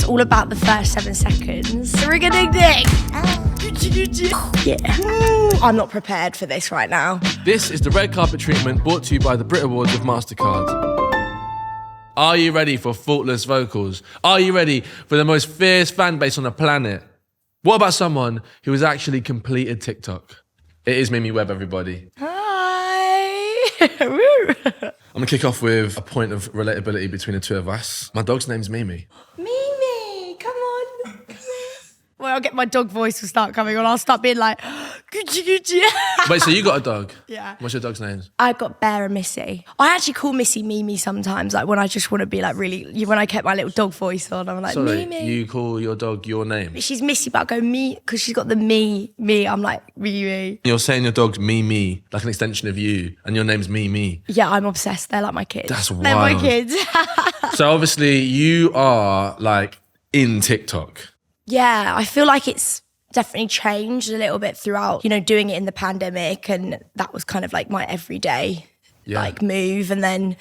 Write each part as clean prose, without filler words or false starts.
it's all about the first 7 seconds. Ring-a-ding-ding. Yeah. I'm not prepared for this right now. This is the red carpet treatment brought to you by the Brit Awards with MasterCard. Are you ready for faultless vocals? Are you ready for the most fierce fan base on the planet? What about someone who has actually completed TikTok? It is Mimi Webb, everybody. Hi. I'm gonna kick off with a point of relatability between the two of us. My dog's name's Mimi. Mimi, come on. Come here. Well, I'll get my dog voice will start coming on. I'll start being like, Gucci, Gucci. Wait, so you got a dog? Yeah. What's your dog's name? I've got Bear and Missy. I actually call Missy Mimi sometimes, like when I just want to be like really, when I kept my little dog voice on, I'm like, Sorry, Mimi. you call your dog your name? She's Missy, but I go me, because she's got the me. I'm like, Mimi. You're saying your dog's Mimi, like an extension of you, and your name's Mimi. Yeah, I'm obsessed. They're like my kids. That's wild. They're my kids. So obviously you are like in TikTok. Yeah, I feel like it's definitely changed a little bit throughout, doing it in the pandemic, and that was kind of like my everyday like move, and then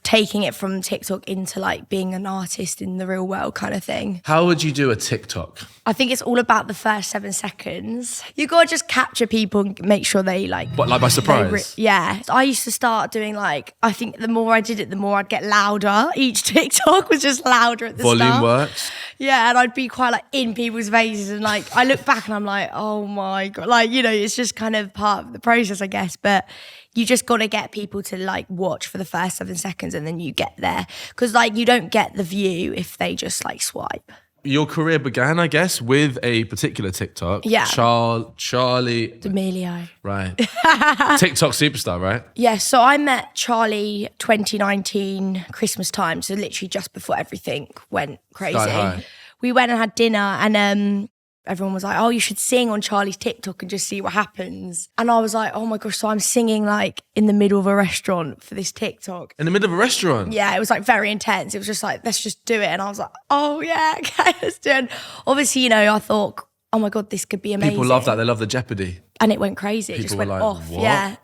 taking it from TikTok into like being an artist in the real world kind of thing. How would you do a TikTok? I think it's all about the first 7 seconds. You gotta just capture people and make sure they like... What, like by surprise? Yeah. I used to start doing like, I think the more I did it, the more I'd get louder. Each TikTok was just louder at the start. Volume works? Yeah, and I'd be quite like in people's faces, and like I look back and I'm like, oh my God. Like, it's just kind of part of the process, I guess. But you just got to get people to like watch for the first 7 seconds, and then you get there. Because like you don't get the view if they just like swipe. Your career began, I guess, with a particular TikTok. Yeah. Charlie... Demilio. Right. TikTok superstar, right? Yeah, so I met Charlie 2019 Christmas time, so literally just before everything went crazy. Sky high. We went and had dinner, and everyone was like, oh, you should sing on Charlie's TikTok and just see what happens. And I was like, oh my gosh, so I'm singing like in the middle of a restaurant for this TikTok. In the middle of a restaurant? Yeah, it was like very intense. It was just like, let's just do it. And I was like, oh yeah, okay, let's do it. And obviously, I thought, oh my God, this could be amazing. People love that. They love the jeopardy. And it went crazy. It just went like, off. What?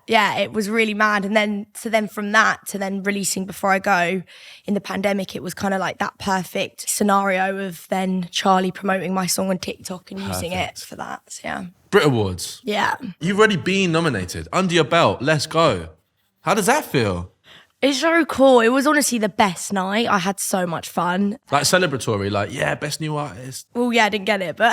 Yeah, it was really mad. And then from that to then releasing Before I Go in the pandemic, it was kind of like that perfect scenario of then Charlie promoting my song on TikTok and using it for that. So yeah. Brit Awards. Yeah. You've already been nominated. Under your belt. Let's go. How does that feel? It's so cool. It was honestly the best night. I had so much fun. Like celebratory, like, yeah, best new artist. Well, yeah, I didn't get it, but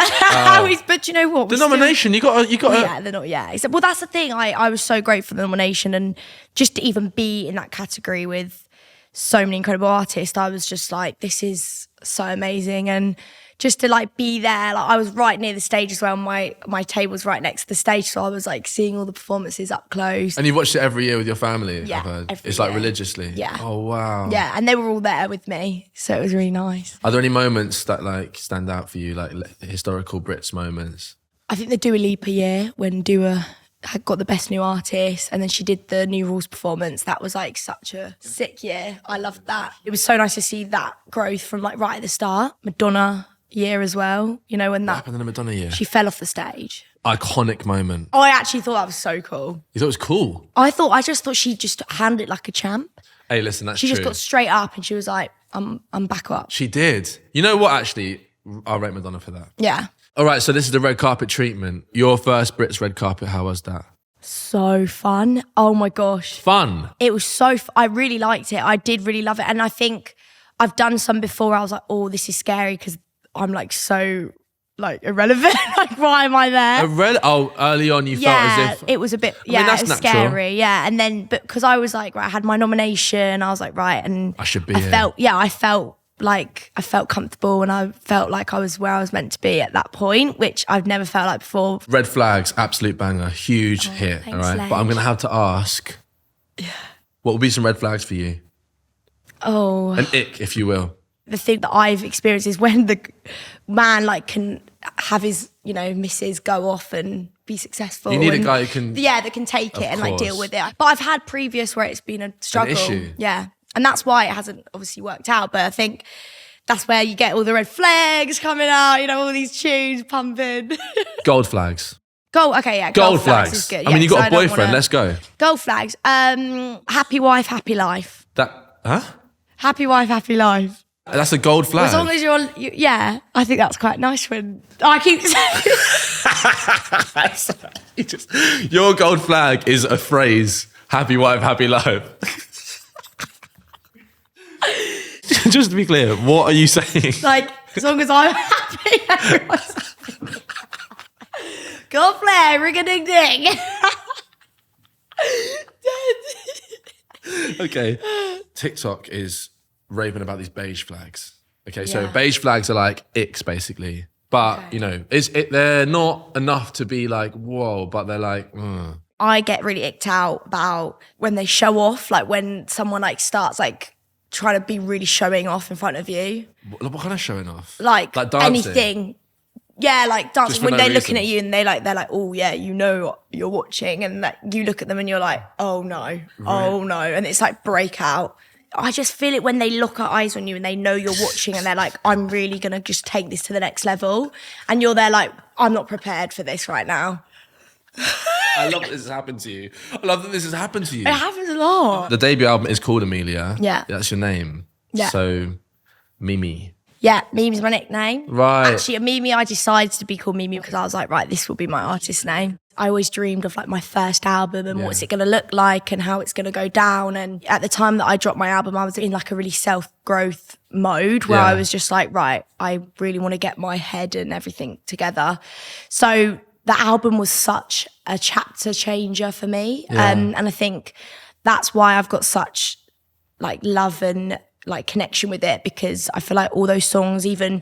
but you know what? The nomination, you got. Yeah, they're not. Yeah, well, that's the thing. I was so grateful for the nomination, and just to even be in that category with so many incredible artists, I was just like, this is so amazing, and just to like be there. Like I was right near the stage as well. My table was right next to the stage, so I was like seeing all the performances up close. And you watched it every year with your family. Yeah, I've heard. every It's like year. religiously. Yeah. Oh wow. Yeah, and they were all there with me, so it was really nice. Are there any moments that like stand out for you, like historical Brits moments? I think the Dua Lipa year when Dua had got the best new artist, and then she did the New Rules performance. That was like such a sick year. I loved that. It was so nice to see that growth from like right at the start. Madonna year as well, when What that happened in the Madonna year? she fell off the stage. Iconic moment. Oh, I actually thought that was so cool. You thought it was cool? I just thought she just handled it like a champ. Hey, listen, that's She true. just got straight up and she was like, I'm back up. She did. You know what, actually? I'll rate Madonna for that. Yeah. All right, so this is the red carpet treatment. Your first Brits red carpet, how was that? So fun. Oh my gosh. Fun. It was so, I really liked it. I did really love it. And I think I've done some before. I was like, oh, this is scary because I'm like so like irrelevant. Like, why am I there? Early on you felt as if... it was a bit, I mean, that's it was natural. scary. Yeah. And then, but because I was like, right, I had my nomination, I was like, right. And I should be I here. felt comfortable, and I felt like I was where I was meant to be at that point, which I've never felt like before. Red Flags, absolute banger, huge hit, thanks, all right? Ledge. But I'm going to have to ask, what would be some red flags for you? Oh. An ick, if you will. The thing that I've experienced is when the man like can have his, missus go off and be successful. You need a guy who can... Yeah, that can take it and like deal with it. But I've had previous where it's been a struggle. issue. Yeah. And that's why it hasn't obviously worked out. But I think that's where you get all the red flags coming out, all these tunes pumping. Gold flags. Okay, yeah. Gold flags is good. I mean, you got a I don't boyfriend, let's go. Gold flags. Happy wife, happy life. Huh? Happy wife, happy life. That's a gold flag. As long as yeah, I think that's quite nice when I keep saying. Your gold flag is a phrase, happy wife, happy life. Just to be clear, what are you saying? Like, as long as I'm happy, everyone's happy. Gold flag, ring-a-ding-ding. Okay, TikTok is raving about these beige flags. Okay, so Yeah. beige flags are like icks basically, but Okay. you know, they're not enough to be like whoa, but they're like. I get really icked out about when they show off, like when someone like starts like trying to be really showing off in front of you. What kind of showing off? Like dancing? anything. Yeah, like dancing. Just for When no they're reason. looking at you and they're like, oh yeah, you know you're watching, and like you look at them and you're like, oh no, oh no, and it's like Breakout. I just feel it when they lock our eyes on you and they know you're watching and they're like, I'm really gonna just take this to the next level, and you're there like, I'm not prepared for this right now. I love that this has happened to you. I love that this has happened to you. It happens a lot. The debut album is called Amelia. Yeah. That's your name. Yeah. So, Mimi. Yeah, Mimi's my nickname. Right. Actually, Mimi, I decided to be called Mimi because I was like, right, this will be my artist name. I always dreamed of like my first album and what's it going to look like and how it's going to go down. And at the time that I dropped my album, I was in like a really self-growth mode where Yeah. I was just like, right, I really want to get my head and everything together. So the album was such a chapter changer for me. Yeah. And I think that's why I've got such like love and like connection with it, because I feel like all those songs, even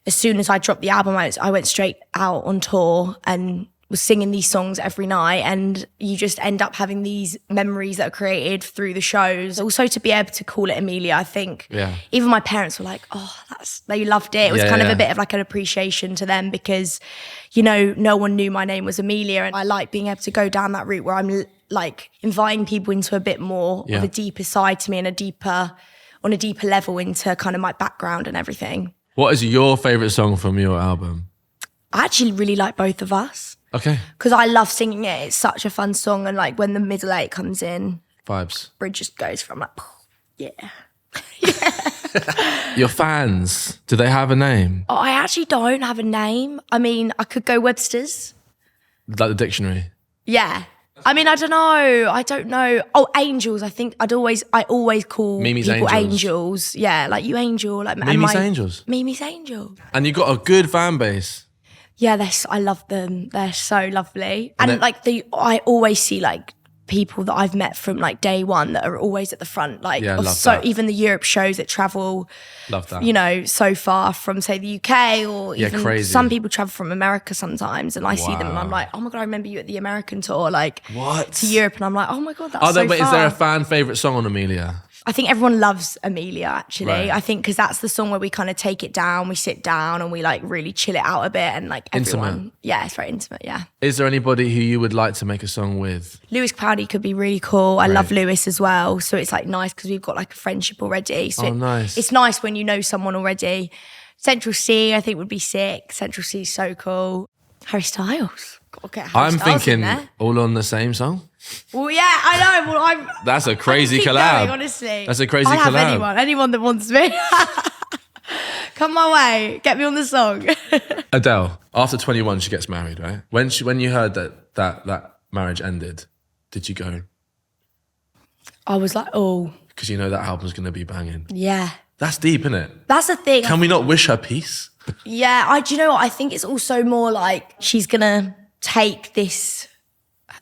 as soon as I dropped the album, I went straight out on tour and was singing these songs every night, and you just end up having these memories that are created through the shows. Also, to be able to call it Amelia, I think even my parents were like, oh, they loved it. It was kind of a bit of like an appreciation to them because, you know, no one knew my name was Amelia, and I like being able to go down that route where I'm like inviting people into a bit more of a deeper side to me and on a deeper level into kind of my background and everything. What is your favourite song from your album? I actually really like Both of Us Okay. because I love singing it. It's such a fun song, and like when the middle eight comes in, Vibes. bridge just goes from like, yeah. Your fans, do they have a name? Oh, I actually don't have a name. I mean, I could go Webster's. Like the dictionary? Yeah. I mean, I don't know. Oh, Angels. I think I always call Mimi's people Angels. Angels. Yeah, like you Angel. Like Mimi's Angels? Mimi's Angel. And you got a good fan base. Yeah, I love them. They're so lovely. And then- like I always see like people that I've met from like day one that are always at the front. Like Yeah, of love so that. even the Europe shows that travel, Love that. you know, so far from say the UK, or Yeah, even crazy. some people travel from America sometimes, and I see them and I'm Wow. like, oh my God, I remember you at the American tour, like What? to Europe, and I'm like, oh my God, that's so Wait, far. is there a fan favourite song on Amelia? I think everyone loves Amelia, actually. Right. I think because that's the song where we kind of take it down, we sit down and we like really chill it out a bit, and like everyone, Intimate. yeah, it's very intimate, yeah. Is there anybody who you would like to make a song with? Lewis Capaldi could be really cool. I love Right. Lewis as well. So it's like nice because we've got like a friendship already. So Nice. it's nice when you know someone already. Central C, I think would be sick. Central C is so cool. Harry Styles. Gotta get Harry I'm Styles in thinking there. all on the same song. Well, yeah, I know. Well, That's a crazy I can keep collab. going, honestly. That's a crazy I'll have collab. anyone that wants me. Come my way. Get me on the song. Adele, after 21, she gets married, right? When you heard that marriage ended, did you go? I was like, oh, Because you know that album's going to be banging. yeah. That's deep, isn't it? That's the thing. Can we not wish her peace? Yeah, do you know what? I think it's also more like she's gonna take this,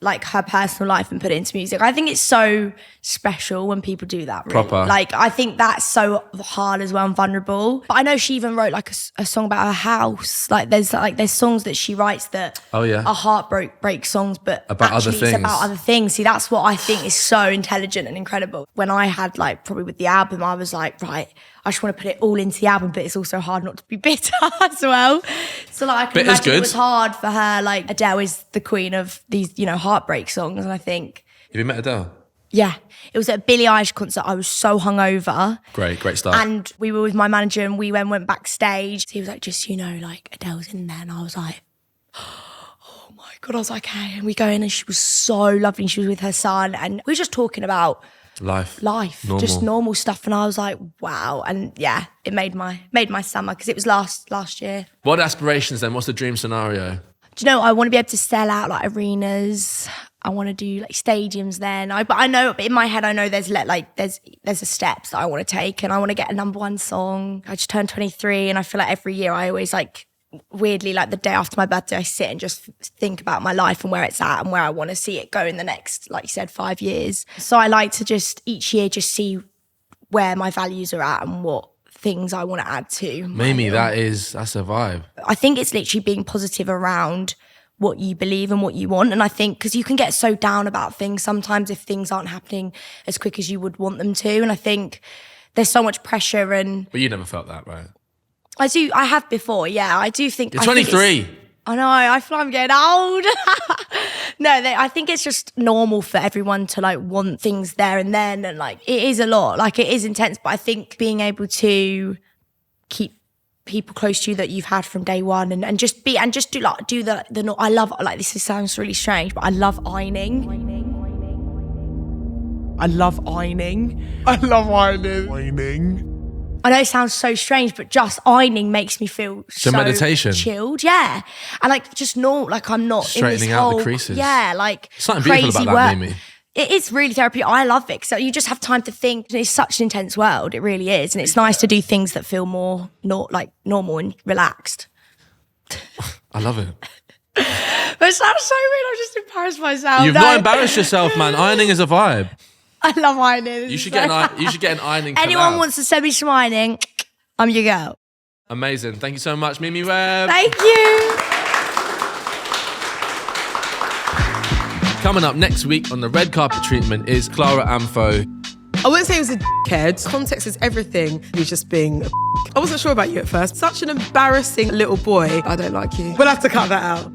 like her personal life, and put it into music. I think it's so special when people do that. Really. Proper. Like, I think that's so hard as well and vulnerable. But I know she even wrote like a song about her house. Like there's songs that she writes that Oh, yeah. are heartbreak songs, but About other actually it's things. about other things. See, that's what I think is so intelligent and incredible. When I had like probably with the album, I was like, right, I just want to put it all into the album, but it's also hard not to be bitter as well. So like I can Bitter's imagine good. it was hard for her. Like Adele is the queen of these, you know, heartbreak songs, and I think, Have you met Adele? yeah, it was at a Billie Eilish concert. I was so hungover. Great start. And we were with my manager and we went backstage. He was like, just, you know, like Adele's in there. And I was like, oh my God. I was like, hey. And we go in and she was so lovely. She was with her son. And we were just talking about Life. Normal. Just normal stuff. And I was like, wow. And yeah, it made my summer because it was last year. What aspirations then? What's the dream scenario? Do you know, I want to be able to sell out like arenas. I want to do like stadiums then. But I know in my head, I know there's a steps that I want to take, and I want to get a #1 song. I just turned 23, and I feel like every year I always weirdly, like the day after my birthday, I sit and just think about my life and where it's at and where I want to see it go in the next, like you said, 5 years. So I like to just each year just see where my values are at and what things I want to add to. Mimi, that's a vibe. I think it's literally being positive around what you believe and what you want. And I think, because you can get so down about things sometimes if things aren't happening as quick as you would want them to. And I think there's so much pressure But you never felt that, right? I have before, yeah. I do think... You're 23. I know, I feel I'm getting old. No, I think it's just normal for everyone to want things there and then. And it is a lot, it is intense. But I think being able to keep people close to you that you've had from day one and just do the I love, this sounds really strange, but I love ironing. I love ironing. I know it sounds so strange, but just ironing makes me feel so meditation. Chilled, yeah. And just normal, I'm not straightening in this out whole, the creases. Yeah, something crazy beautiful about work. that, Mimi. It is really therapeutic. I love it. So you just have time to think. It's such an intense world. It really is. And it's nice to do things that feel more normal and relaxed. I love it. But it sounds so weird. I'm just embarrassed myself. You've not embarrassed yourself, man. Ironing is a vibe. I love ironing. You should get an ironing. Anyone wants to send me some ironing, I'm your girl. Amazing. Thank you so much, Mimi Webb. Thank you. Coming up next week on the red carpet treatment is Clara Amfo. I wouldn't say he was a dickhead. Context is everything. He was just being a I wasn't sure about you at first. Such an embarrassing little boy. I don't like you. We'll have to cut that out.